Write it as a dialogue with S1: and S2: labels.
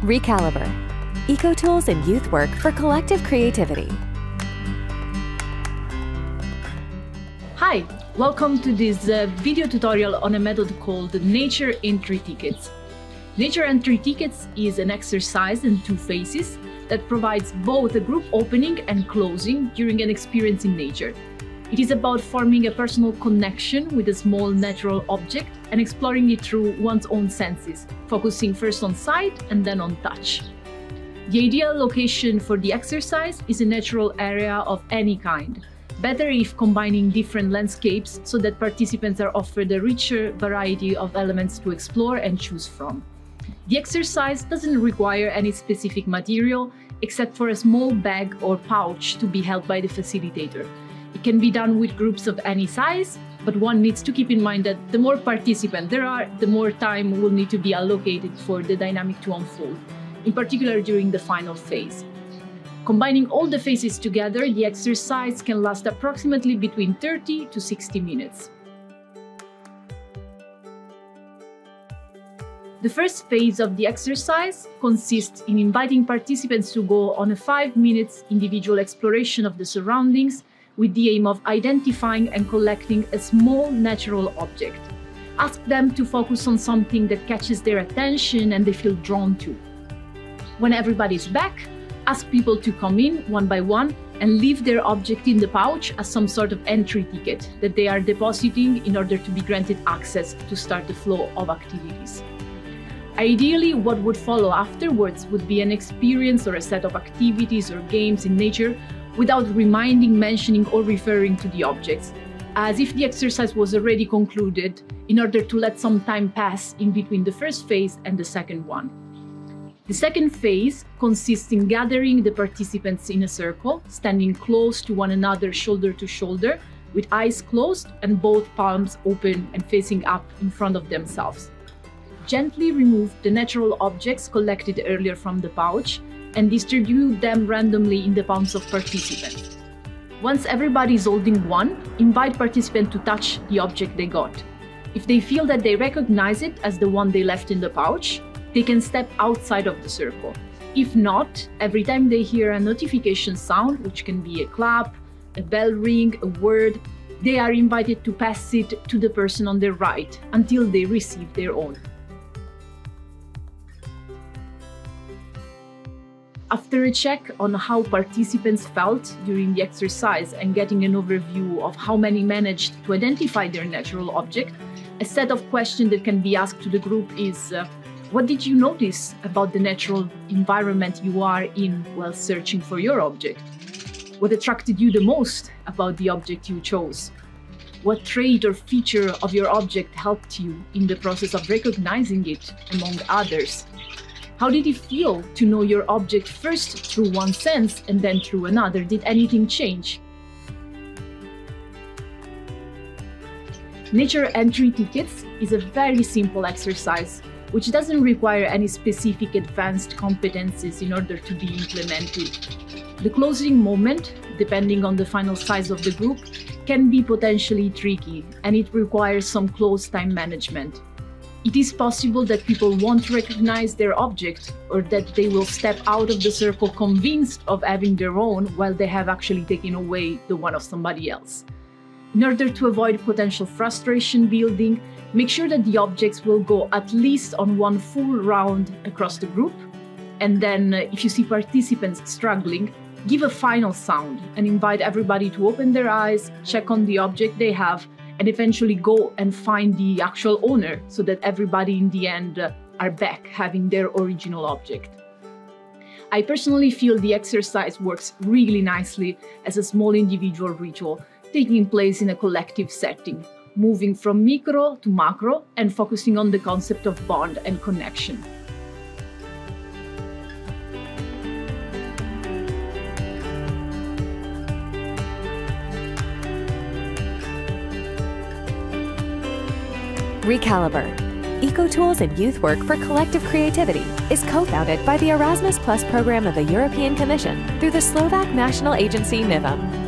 S1: ReCalibur, eco-tools and youth work for collective creativity.
S2: Hi, welcome to this video tutorial on a method called Nature Entry Tickets. Nature Entry Tickets is an exercise in 2 phases that provides both a group opening and closing during an experience in nature. It is about forming a personal connection with a small natural object and exploring it through one's own senses, focusing first on sight and then on touch. The ideal location for the exercise is a natural area of any kind, better if combining different landscapes so that participants are offered a richer variety of elements to explore and choose from. The exercise doesn't require any specific material except for a small bag or pouch to be held by the facilitator. It can be done with groups of any size, but one needs to keep in mind that the more participants there are, the more time will need to be allocated for the dynamic to unfold, in particular during the final phase. Combining all the phases together, the exercise can last approximately between 30 to 60 minutes. The first phase of the exercise consists in inviting participants to go on a 5-minute individual exploration of the surroundings with the aim of identifying and collecting a small natural object. Ask them to focus on something that catches their attention and they feel drawn to. When everybody is back, ask people to come in one by one and leave their object in the pouch as some sort of entry ticket that they are depositing in order to be granted access to start the flow of activities. Ideally, what would follow afterwards would be an experience or a set of activities or games in nature without reminding, mentioning, or referring to the objects, as if the exercise was already concluded, in order to let some time pass in between the first phase and the second one. The second phase consists in gathering the participants in a circle, standing close to one another shoulder to shoulder, with eyes closed and both palms open and facing up in front of themselves. Gently remove the natural objects collected earlier from the pouch and distribute them randomly in the palms of participants. Once everybody is holding one, invite participants to touch the object they got. If they feel that they recognize it as the one they left in the pouch, they can step outside of the circle. If not, every time they hear a notification sound, which can be a clap, a bell ring, a word, they are invited to pass it to the person on their right until they receive their own. After a check on how participants felt during the exercise and getting an overview of how many managed to identify their natural object, a set of questions that can be asked to the group is, what did you notice about the natural environment you are in while searching for your object? What attracted you the most about the object you chose? What trait or feature of your object helped you in the process of recognizing it among others? How did it feel to know your object first through one sense and then through another? Did anything change? Nature Entry Tickets is a very simple exercise which doesn't require any specific advanced competencies in order to be implemented. The closing moment, depending on the final size of the group, can be potentially tricky and it requires some close time management. It is possible that people won't recognize their object or that they will step out of the circle convinced of having their own while they have actually taken away the one of somebody else. In order to avoid potential frustration building, make sure that the objects will go at least on one full round across the group. And then if you see participants struggling, give a final sound and invite everybody to open their eyes, check on the object they have, and eventually go and find the actual owner so that everybody in the end are back having their original object. I personally feel the exercise works really nicely as a small individual ritual, taking place in a collective setting, moving from micro to macro and focusing on the concept of bond and connection.
S1: ReCalibur, eco-tools and youth work for collective creativity, is co-founded by the Erasmus Plus program of the European Commission through the Slovak national agency Nava.